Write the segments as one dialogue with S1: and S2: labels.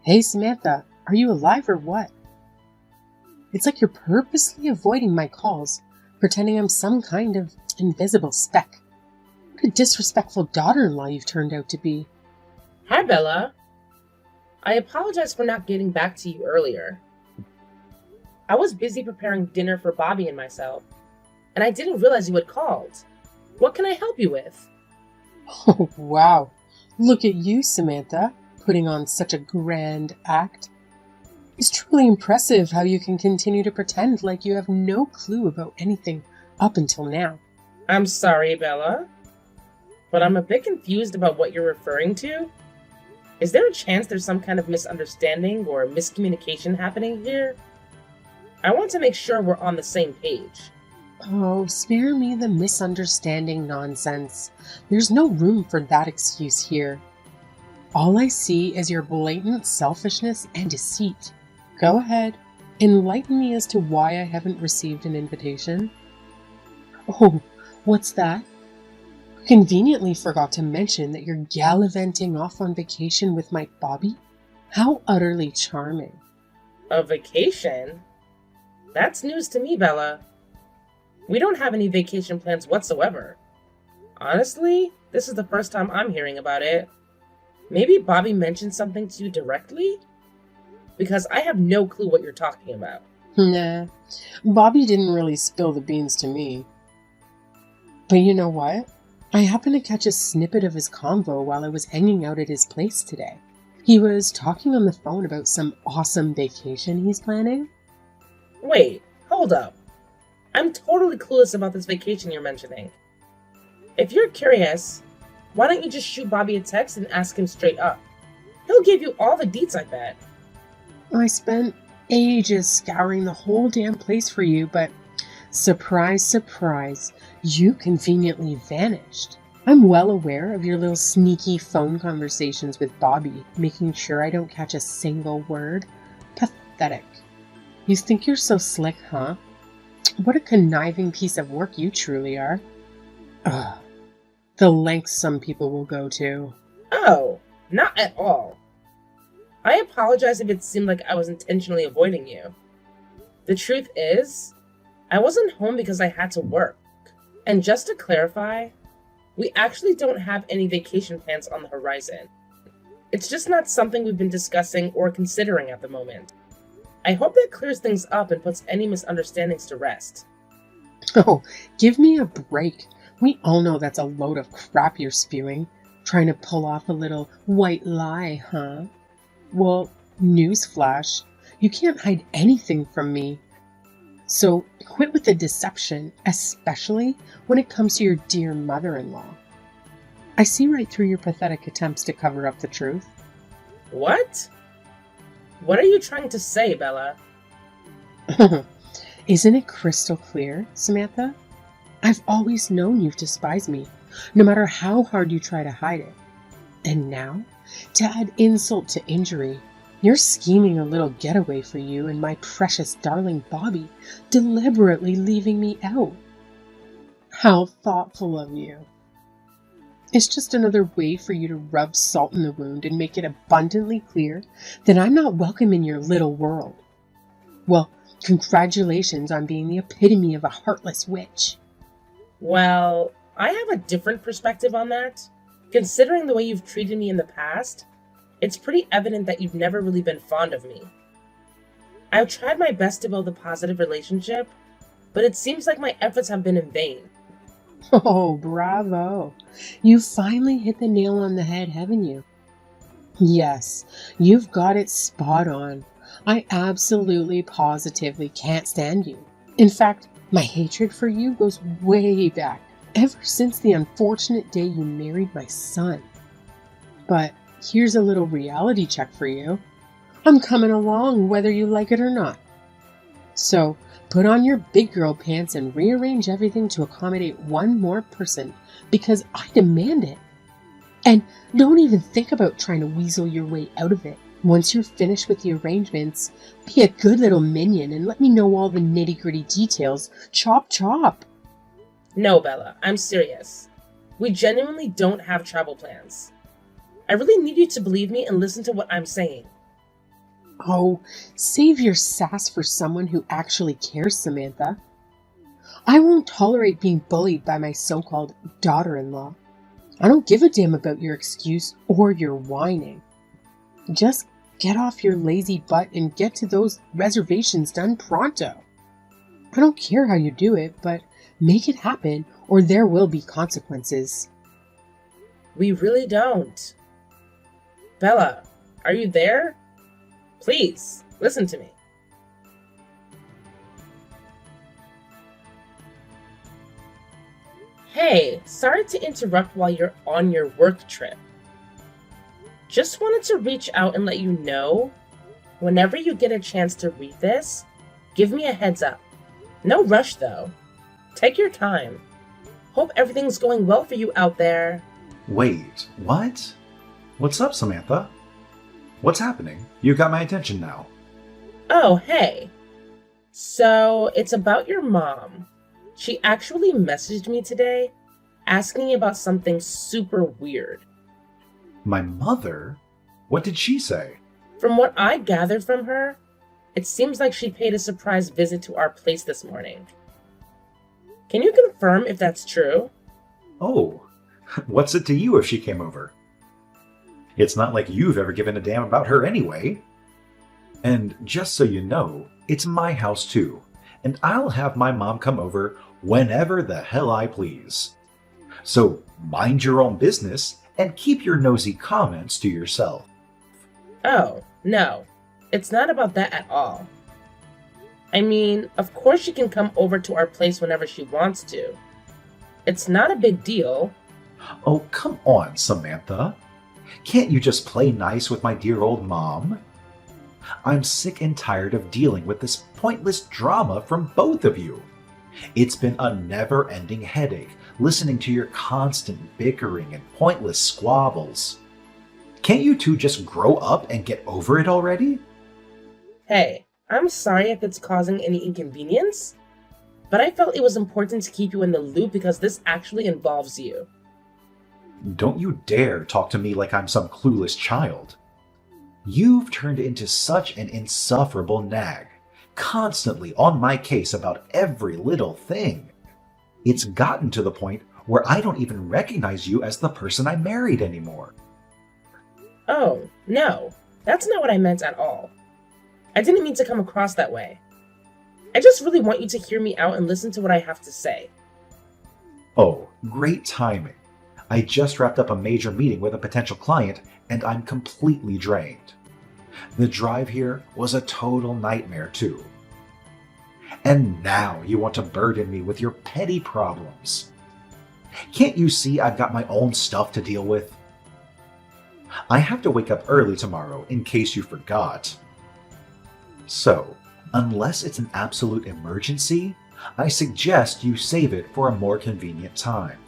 S1: Hey Samantha, are you alive or what? It's like you're purposely avoiding my calls, pretending I'm some kind of invisible speck. What a disrespectful daughter-in-law you've turned out to be.
S2: Hi, Bella. I apologize for not getting back to you earlier. I was busy preparing dinner for Bobby and myself, and I didn't realize you had called. What can I help you with?
S1: Oh, wow. Look at you, Samantha, putting on such a grand act. It's truly impressive how you can continue to pretend like you have no clue about anything up until now.
S2: I'm sorry, Bella, but I'm a bit confused about what you're referring to. Is there a chance there's some kind of misunderstanding or miscommunication happening here? I want to make sure we're on the same page.
S1: Oh, spare me the misunderstanding nonsense. There's no room for that excuse here. All I see is your blatant selfishness and deceit. Go ahead, enlighten me as to why I haven't received an invitation. Oh, what's that? Conveniently forgot to mention that you're gallivanting off on vacation with my Bobby? How utterly charming.
S2: A vacation? That's news to me, Bella. We don't have any vacation plans whatsoever. Honestly, this is the first time I'm hearing about it. Maybe Bobby mentioned something to you directly? Because I have no clue what you're talking about.
S1: Nah, Bobby didn't really spill the beans to me. But you know what? I happened to catch a snippet of his convo while I was hanging out at his place today. He was talking on the phone about some awesome vacation he's planning.
S2: Wait, hold up. I'm totally clueless about this vacation you're mentioning. If you're curious, why don't you just shoot Bobby a text and ask him straight up? He'll give you all the deets, I bet.
S1: I spent ages scouring the whole damn place for you, but surprise, surprise, you conveniently vanished. I'm well aware of your little sneaky phone conversations with Bobby, making sure I don't catch a single word. Pathetic. You think you're so slick, huh? What a conniving piece of work you truly are. Ugh. The lengths some people will go to.
S2: Oh, not at all. I apologize if it seemed like I was intentionally avoiding you. The truth is, I wasn't home because I had to work. And just to clarify, we actually don't have any vacation plans on the horizon. It's just not something we've been discussing or considering at the moment. I hope that clears things up and puts any misunderstandings to rest.
S1: Oh, give me a break. We all know that's a load of crap you're spewing. Trying to pull off a little white lie, huh? Well, newsflash, you can't hide anything from me. So quit with the deception, especially when it comes to your dear mother-in-law. I see right through your pathetic attempts to cover up the truth.
S2: What? What are you trying to say, Bella?
S1: Isn't it crystal clear, Samantha? I've always known you despise me, no matter how hard you try to hide it. And now, to add insult to injury, you're scheming a little getaway for you and my precious darling Bobby, deliberately leaving me out. How thoughtful of you. It's just another way for you to rub salt in the wound and make it abundantly clear that I'm not welcome in your little world. Well, congratulations on being the epitome of a heartless witch.
S2: Well, I have a different perspective on that. Considering the way you've treated me in the past, it's pretty evident that you've never really been fond of me. I've tried my best to build a positive relationship, but it seems like my efforts have been in vain.
S1: Oh, bravo. You finally hit the nail on the head, haven't you? Yes, you've got it spot on. I absolutely positively can't stand you. In fact, my hatred for you goes way back, ever since the unfortunate day you married my son. But here's a little reality check for you. I'm coming along whether you like it or not. So, put on your big girl pants and rearrange everything to accommodate one more person, because I demand it. And don't even think about trying to weasel your way out of it. Once you're finished with the arrangements, be a good little minion and let me know all the nitty-gritty details. Chop chop.
S2: No, Bella, I'm serious. We genuinely don't have travel plans. I really need you to believe me and listen to what I'm saying.
S1: Oh, save your sass for someone who actually cares, Samantha. I won't tolerate being bullied by my so-called daughter-in-law. I don't give a damn about your excuse or your whining. Just get off your lazy butt and get to those reservations done pronto. I don't care how you do it, but make it happen or there will be consequences.
S2: We really don't. Bella, are you there? Please, listen to me. Hey, sorry to interrupt while you're on your work trip. Just wanted to reach out and let you know, whenever you get a chance to read this, give me a heads up. No rush though. Take your time. Hope everything's going well for you out there.
S3: Wait, what? What's up, Samantha? What's happening? You got my attention now.
S2: Oh, hey. So, it's about your mom. She actually messaged me today, asking about something super weird.
S3: My mother? What did she say?
S2: From what I gathered from her, it seems like she paid a surprise visit to our place this morning. Can you confirm if that's true?
S3: Oh, what's it to you if she came over? It's not like you've ever given a damn about her anyway. And just so you know, it's my house too, and I'll have my mom come over whenever the hell I please. So mind your own business and keep your nosy comments to yourself.
S2: Oh, no. It's not about that at all. I mean, of course she can come over to our place whenever she wants to. It's not a big deal.
S3: Oh, come on, Samantha. Can't you just play nice with my dear old mom? I'm sick and tired of dealing with this pointless drama from both of you. It's been a never-ending headache listening to your constant bickering and pointless squabbles. Can't you two just grow up and get over it already?
S2: Hey, I'm sorry if it's causing any inconvenience, but I felt it was important to keep you in the loop because this actually involves you.
S3: Don't you dare talk to me like I'm some clueless child. You've turned into such an insufferable nag, constantly on my case about every little thing. It's gotten to the point where I don't even recognize you as the person I married anymore.
S2: Oh, no, that's not what I meant at all. I didn't mean to come across that way. I just really want you to hear me out and listen to what I have to say.
S3: Oh, great timing. I just wrapped up a major meeting with a potential client, and I'm completely drained. The drive here was a total nightmare, too. And now you want to burden me with your petty problems. Can't you see I've got my own stuff to deal with? I have to wake up early tomorrow, in case you forgot. So, unless it's an absolute emergency, I suggest you save it for a more convenient time.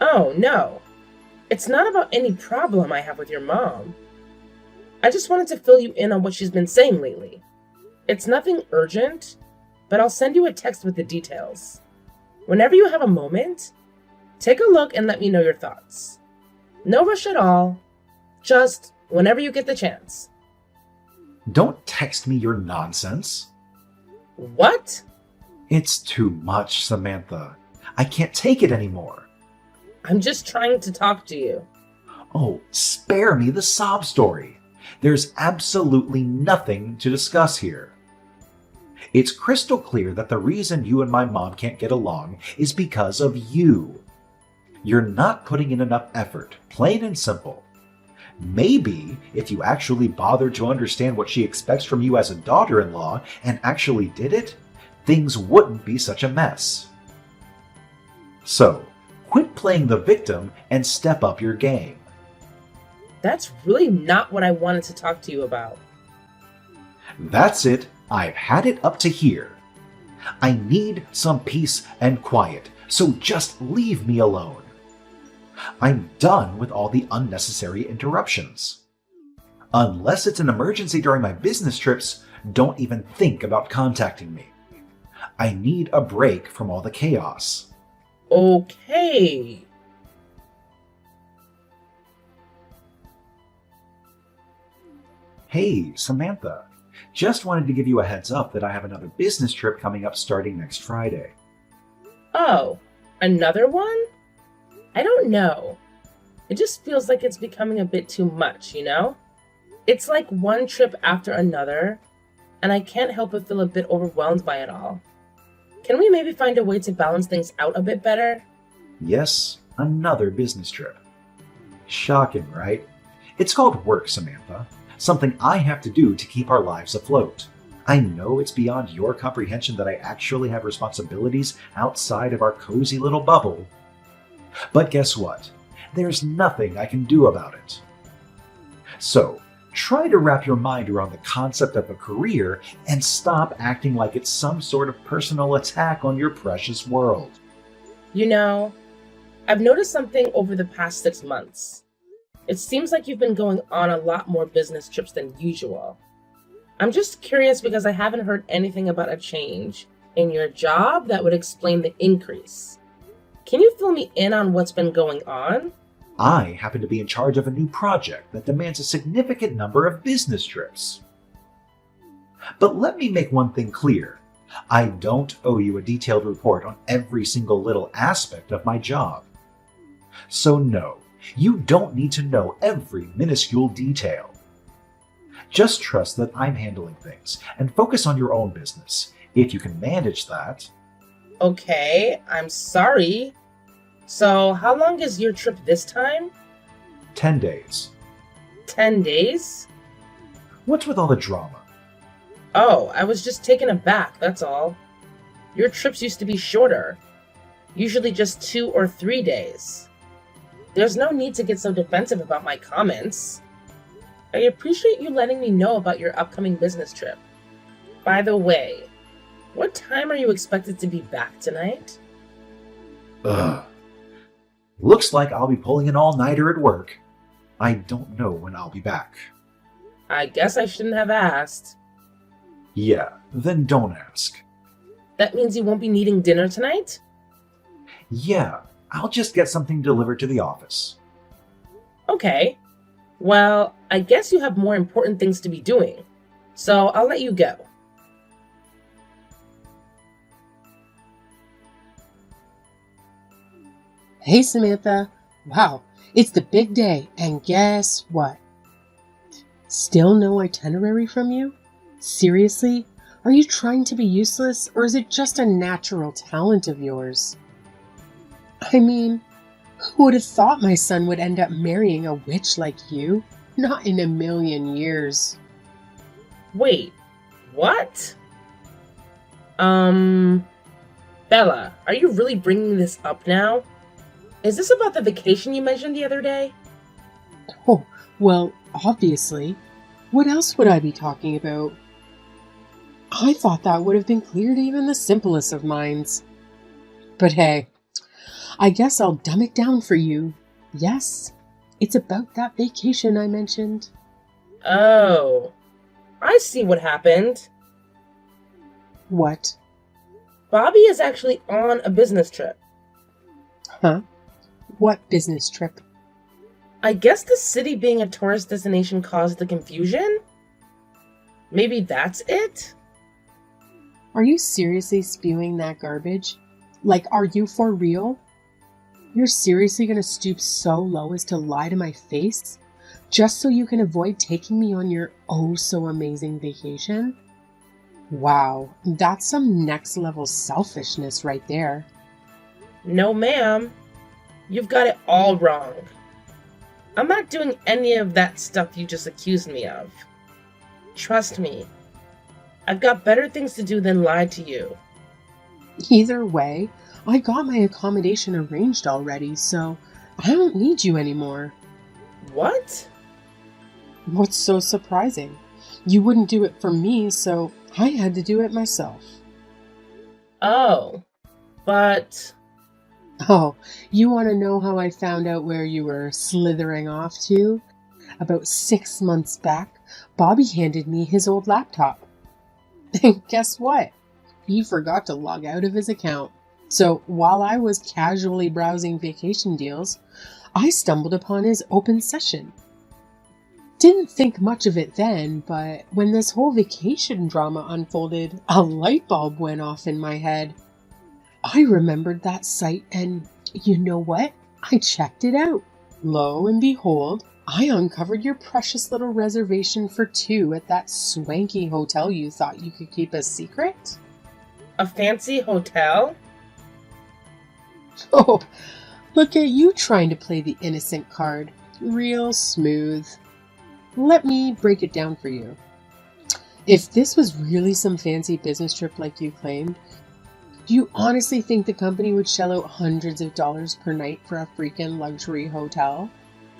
S2: Oh, no. It's not about any problem I have with your mom. I just wanted to fill you in on what she's been saying lately. It's nothing urgent, but I'll send you a text with the details. Whenever you have a moment, take a look and let me know your thoughts. No rush at all. Just whenever you get the chance.
S3: Don't text me your nonsense.
S2: What?
S3: It's too much, Samantha. I can't take it anymore.
S2: I'm just trying to talk to you.
S3: Oh, spare me the sob story. There's absolutely nothing to discuss here. It's crystal clear that the reason you and my mom can't get along is because of you. You're not putting in enough effort, plain and simple. Maybe if you actually bothered to understand what she expects from you as a daughter-in-law and actually did it, things wouldn't be such a mess. So, quit playing the victim and step up your game.
S2: That's really not what I wanted to talk to you about.
S3: That's it. I've had it up to here. I need some peace and quiet, so just leave me alone. I'm done with all the unnecessary interruptions. Unless it's an emergency during my business trips, don't even think about contacting me. I need a break from all the chaos.
S2: Okay.
S3: Hey, Samantha, Just wanted to give you a heads up that I have another business trip coming up starting next Friday.
S2: Oh, another one? I don't know. It just feels like it's becoming a bit too much, you know? It's like one trip after another, and I can't help but feel a bit overwhelmed by it all. Can we maybe find a way to balance things out a bit better?
S3: Yes, another business trip. Shocking, right? It's called work, Samantha. Something I have to do to keep our lives afloat. I know it's beyond your comprehension that I actually have responsibilities outside of our cozy little bubble. But guess what? There's nothing I can do about it. So, try to wrap your mind around the concept of a career and stop acting like it's some sort of personal attack on your precious world.
S2: You know, I've noticed something over the past 6 months. It seems like you've been going on a lot more business trips than usual. I'm just curious because I haven't heard anything about a change in your job that would explain the increase. Can you fill me in on what's been going on?
S3: I happen to be in charge of a new project that demands a significant number of business trips. But let me make one thing clear. I don't owe you a detailed report on every single little aspect of my job. So no, you don't need to know every minuscule detail. Just trust that I'm handling things and focus on your own business. If you can manage that.
S2: Okay, I'm sorry. So, how long is your trip this time?
S3: 10 days.
S2: 10 days?
S3: What's with all the drama?
S2: Oh, I was just taken aback, that's all. Your trips used to be shorter, usually just 2 or 3 days. There's no need to get so defensive about my comments. I appreciate you letting me know about your upcoming business trip. By the way, what time are you expected to be back tonight?
S3: Ugh. Looks like I'll be pulling an all-nighter at work. I don't know when I'll be back.
S2: I guess I shouldn't have asked.
S3: Yeah, then don't ask.
S2: That means you won't be needing dinner tonight?
S3: Yeah, I'll just get something delivered to the office.
S2: Okay. Well, I guess you have more important things to be doing, so I'll let you go.
S1: Hey, Samantha. Wow, it's the big day, and guess what? Still no itinerary from you? Seriously? Are you trying to be useless, or is it just a natural talent of yours? I mean, who would have thought my son would end up marrying a witch like you? Not in a million years.
S2: Wait, what? Bella, are you really bringing this up now? Is this about the vacation you mentioned the other day?
S1: Oh, well, obviously. What else would I be talking about? I thought that would have been clear to even the simplest of minds. But hey, I guess I'll dumb it down for you. Yes, it's about that vacation I mentioned.
S2: Oh, I see what happened.
S1: What?
S2: Bobby is actually on a business trip.
S1: Huh? What business trip?
S2: I guess the city being a tourist destination caused the confusion? Maybe that's it?
S1: Are you seriously spewing that garbage? Like, are you for real? You're seriously gonna stoop so low as to lie to my face? Just so you can avoid taking me on your oh-so-amazing vacation? Wow, that's some next-level selfishness right there.
S2: No, ma'am. You've got it all wrong. I'm not doing any of that stuff you just accused me of. Trust me. I've got better things to do than lie to you.
S1: Either way, I got my accommodation arranged already, so I don't need you anymore.
S2: What?
S1: What's so surprising? You wouldn't do it for me, so I had to do it myself.
S2: Oh, but...
S1: Oh, you want to know how I found out where you were slithering off to? About 6 months back, Bobby handed me his old laptop. And guess what? He forgot to log out of his account. So while I was casually browsing vacation deals, I stumbled upon his open session. Didn't think much of it then, but when this whole vacation drama unfolded, a light bulb went off in my head. I remembered that site and you know what? I checked it out. Lo and behold, I uncovered your precious little reservation for two at that swanky hotel you thought you could keep a secret.
S2: A fancy hotel?
S1: Oh, look at you trying to play the innocent card. Real smooth. Let me break it down for you. If this was really some fancy business trip like you claimed, do you honestly think the company would shell out hundreds of dollars per night for a freaking luxury hotel?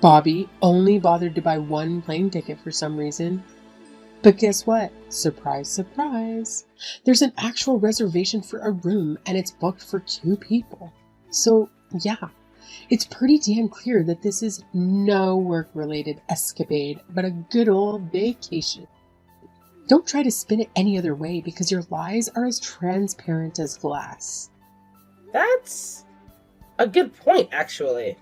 S1: Bobby only bothered to buy one plane ticket for some reason. But guess what? Surprise, surprise. There's an actual reservation for a room and it's booked for two people. So, yeah, it's pretty damn clear that this is no work-related escapade, but a good old vacation. Don't try to spin it any other way because your lies are as transparent as glass.
S2: That's a good point, actually.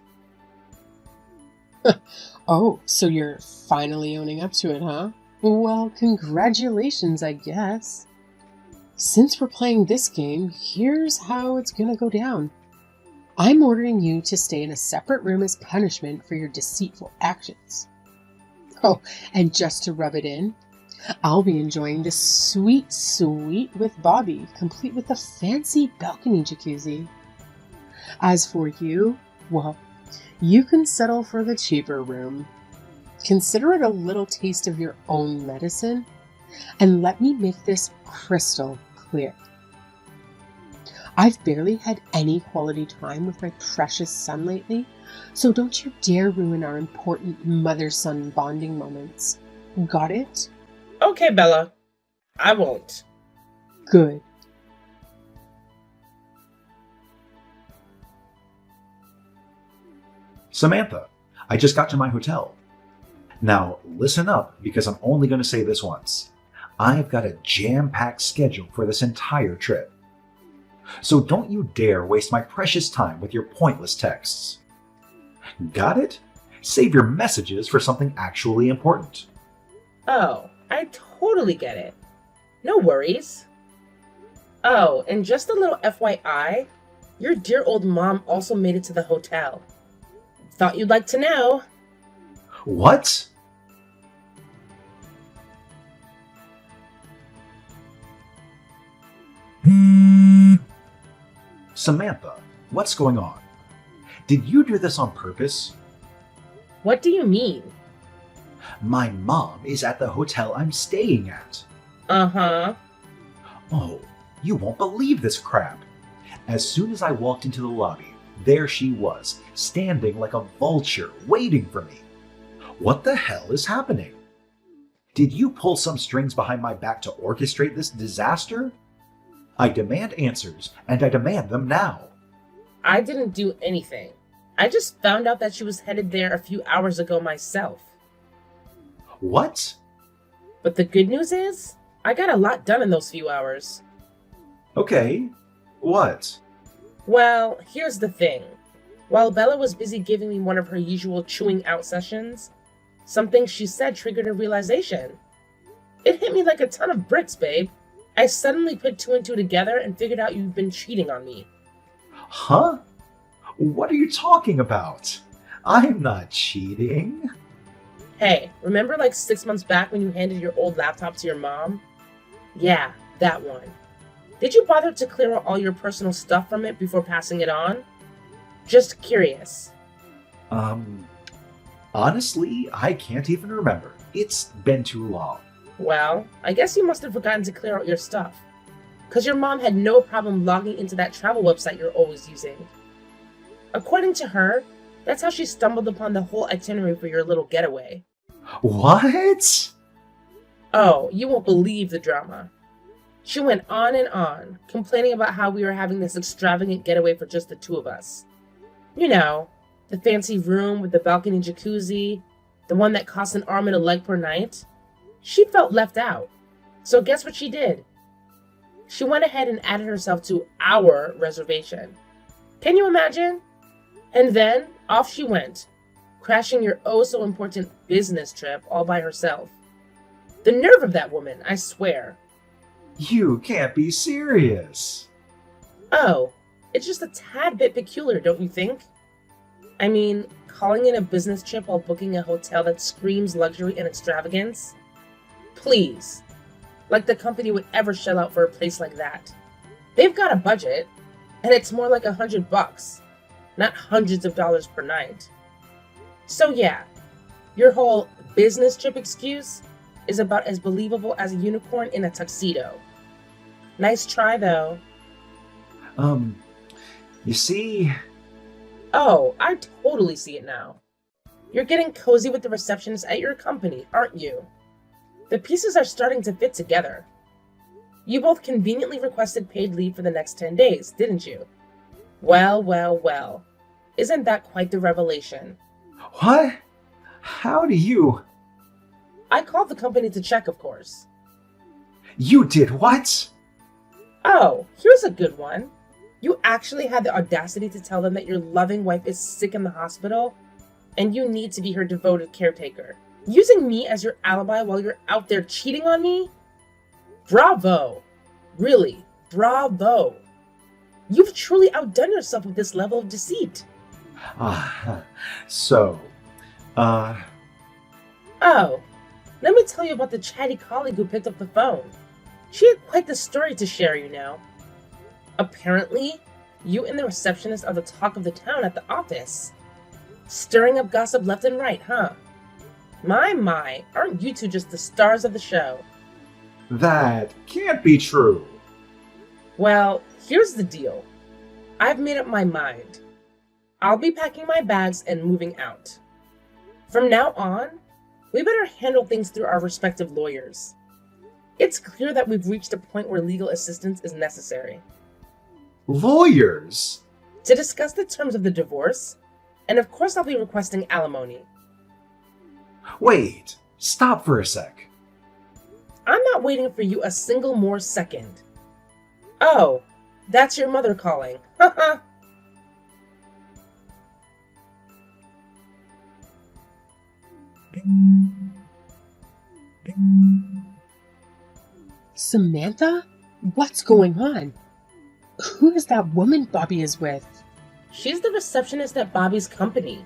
S1: Oh, so you're finally owning up to it, huh? Well, congratulations, I guess. Since we're playing this game, here's how it's gonna go down. I'm ordering you to stay in a separate room as punishment for your deceitful actions. Oh, and just to rub it in, I'll be enjoying the sweet suite with Bobby, complete with a fancy balcony jacuzzi. As for you, well, you can settle for the cheaper room. Consider it a little taste of your own medicine, and let me make this crystal clear. I've barely had any quality time with my precious son lately, so don't you dare ruin our important mother-son bonding moments. Got it?
S2: Okay, Bella. I won't.
S1: Good.
S3: Samantha, I just got to my hotel. Now, listen up because I'm only going to say this once. I've got a jam-packed schedule for this entire trip. So don't you dare waste my precious time with your pointless texts. Got it? Save your messages for something actually important.
S2: Oh, I totally get it. No worries. Oh, and just a little FYI, your dear old mom also made it to the hotel. Thought you'd like to know.
S3: What? Samantha, what's going on? Did you do this on purpose?
S2: What do you mean?
S3: My mom is at the hotel I'm staying at.
S2: Uh-huh.
S3: Oh, you won't believe this crap. As soon as I walked into the lobby, there she was, standing like a vulture, waiting for me. What the hell is happening? Did you pull some strings behind my back to orchestrate this disaster? I demand answers, and I demand them now.
S2: I didn't do anything. I just found out that she was headed there a few hours ago myself.
S3: What?
S2: But the good news is, I got a lot done in those few hours.
S3: Okay, what?
S2: Well, here's the thing. While Bella was busy giving me one of her usual chewing out sessions, something she said triggered a realization. It hit me like a ton of bricks, babe. I suddenly put two and two together and figured out you've been cheating on me.
S3: Huh? What are you talking about? I'm not cheating.
S2: Hey, remember like 6 months back when you handed your old laptop to your mom? Yeah, that one. Did you bother to clear out all your personal stuff from it before passing it on? Just curious.
S3: Honestly, I can't even remember. It's been too long.
S2: Well, I guess you must have forgotten to clear out your stuff. Because your mom had no problem logging into that travel website you're always using. According to her, that's how she stumbled upon the whole itinerary for your little getaway.
S3: What?
S2: Oh, you won't believe the drama. She went on, complaining about how we were having this extravagant getaway for just the two of us. You know, the fancy room with the balcony jacuzzi, the one that cost an arm and a leg per night. She felt left out. So guess what she did? She went ahead and added herself to our reservation. Can you imagine? And then off she went, crashing your oh-so-important business trip all by herself. The nerve of that woman, I swear.
S3: You can't be serious.
S2: Oh, it's just a tad bit peculiar, don't you think? I mean, calling in a business trip while booking a hotel that screams luxury and extravagance? Please. Like the company would ever shell out for a place like that. They've got a budget, and it's more like $100, not hundreds of dollars per night. So yeah, your whole business trip excuse is about as believable as a unicorn in a tuxedo. Nice try, though.
S3: You see...
S2: Oh, I totally see it now. You're getting cozy with the receptionist at your company, aren't you? The pieces are starting to fit together. You both conveniently requested paid leave for the next 10 days, didn't you? Well, well, well. Isn't that quite the revelation?
S3: What? How do you...
S2: I called the company to check, of course.
S3: You did what?
S2: Oh, here's a good one. You actually had the audacity to tell them that your loving wife is sick in the hospital and you need to be her devoted caretaker, using me as your alibi while you're out there cheating on me? Bravo! Really, bravo! You've truly outdone yourself with this level of deceit.
S3: So,
S2: Oh, let me tell you about the chatty colleague who picked up the phone. She had quite the story to share, you know. Apparently, you and the receptionist are the talk of the town at the office. Stirring up gossip left and right, huh? My, aren't you two just the stars of the show?
S3: That can't be true.
S2: Well, here's the deal. I've made up my mind. I'll be packing my bags and moving out. From now on, we better handle things through our respective lawyers. It's clear that we've reached a point where legal assistance is necessary.
S3: Lawyers?
S2: To discuss the terms of the divorce, and of course I'll be requesting alimony.
S3: Wait, stop for a sec.
S2: I'm not waiting for you a single more second. Oh, that's your mother calling. Haha.
S1: Samantha? What's going on? Who is that woman Bobby is with?
S2: She's the receptionist at Bobby's company.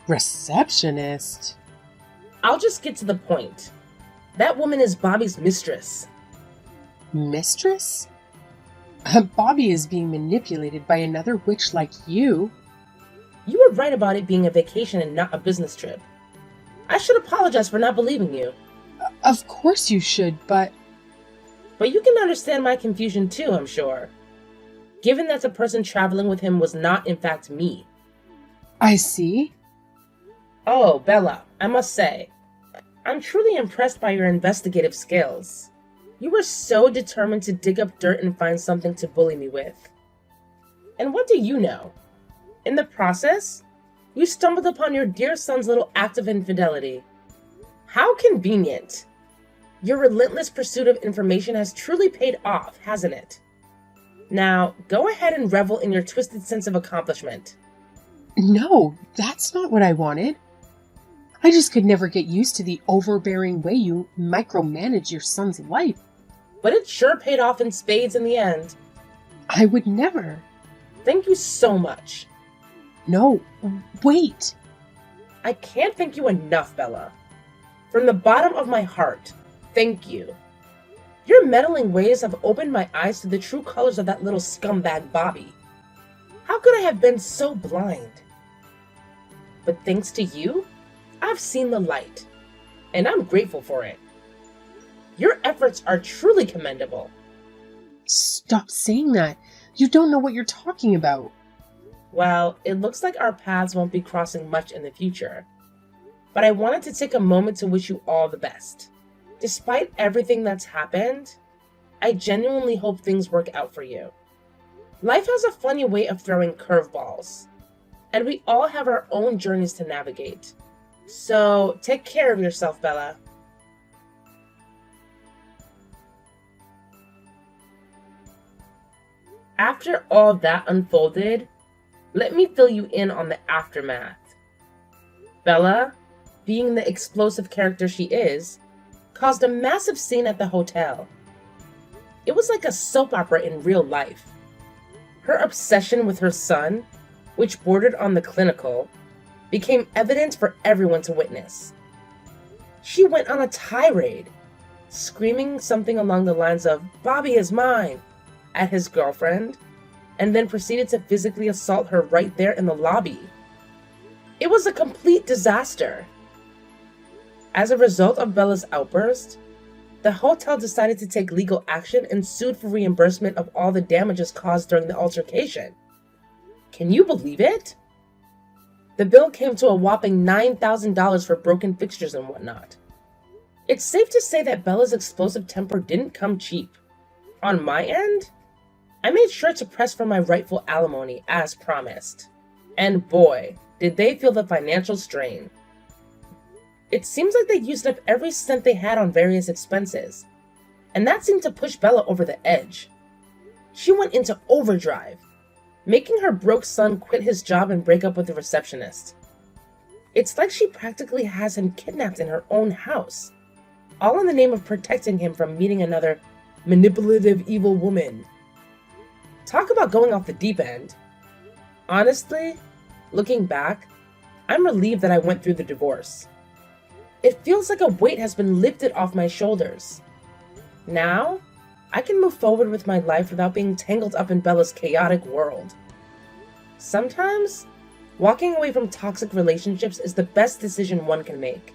S1: Receptionist?
S2: I'll just get to the point. That woman is Bobby's mistress.
S1: Mistress? Bobby is being manipulated by another witch like you.
S2: You were right about it being a vacation and not a business trip. I should apologize for not believing you.
S1: Of course you should, but...
S2: But you can understand my confusion too, I'm sure. Given that the person traveling with him was not in fact me.
S1: I see.
S2: Oh, Bella, I must say, I'm truly impressed by your investigative skills. You were so determined to dig up dirt and find something to bully me with. And what do you know? In the process, you stumbled upon your dear son's little act of infidelity. How convenient. Your relentless pursuit of information has truly paid off, hasn't it? Now, go ahead and revel in your twisted sense of accomplishment.
S1: No, that's not what I wanted. I just could never get used to the overbearing way you micromanage your son's life.
S2: But it sure paid off in spades in the end.
S1: I would never.
S2: Thank you so much.
S1: No, wait.
S2: I can't thank you enough, Bella. From the bottom of my heart, thank you. Your meddling ways have opened my eyes to the true colors of that little scumbag Bobby. How could I have been so blind? But thanks to you, I've seen the light, and I'm grateful for it. Your efforts are truly commendable.
S1: Stop saying that. You don't know what you're talking about.
S2: Well, it looks like our paths won't be crossing much in the future. But I wanted to take a moment to wish you all the best. Despite everything that's happened, I genuinely hope things work out for you. Life has a funny way of throwing curveballs, and we all have our own journeys to navigate. So take care of yourself, Bella. After all that unfolded, let me fill you in on the aftermath. Bella, being the explosive character she is, caused a massive scene at the hotel. It was like a soap opera in real life. Her obsession with her son, which bordered on the clinical, became evident for everyone to witness. She went on a tirade, screaming something along the lines of "Bobby is mine" at his girlfriend, and then proceeded to physically assault her right there in the lobby. It was a complete disaster. As a result of Bella's outburst, the hotel decided to take legal action and sued for reimbursement of all the damages caused during the altercation. Can you believe it? The bill came to a whopping $9,000 for broken fixtures and whatnot. It's safe to say that Bella's explosive temper didn't come cheap. On my end, I made sure to press for my rightful alimony as promised. And boy, did they feel the financial strain. It seems like they used up every cent they had on various expenses, and that seemed to push Bella over the edge. She went into overdrive, making her broke son quit his job and break up with the receptionist. It's like she practically has him kidnapped in her own house, all in the name of protecting him from meeting another manipulative evil woman. Talk about going off the deep end. Honestly, looking back, I'm relieved that I went through the divorce. It feels like a weight has been lifted off my shoulders. Now, I can move forward with my life without being tangled up in Bella's chaotic world. Sometimes, walking away from toxic relationships is the best decision one can make.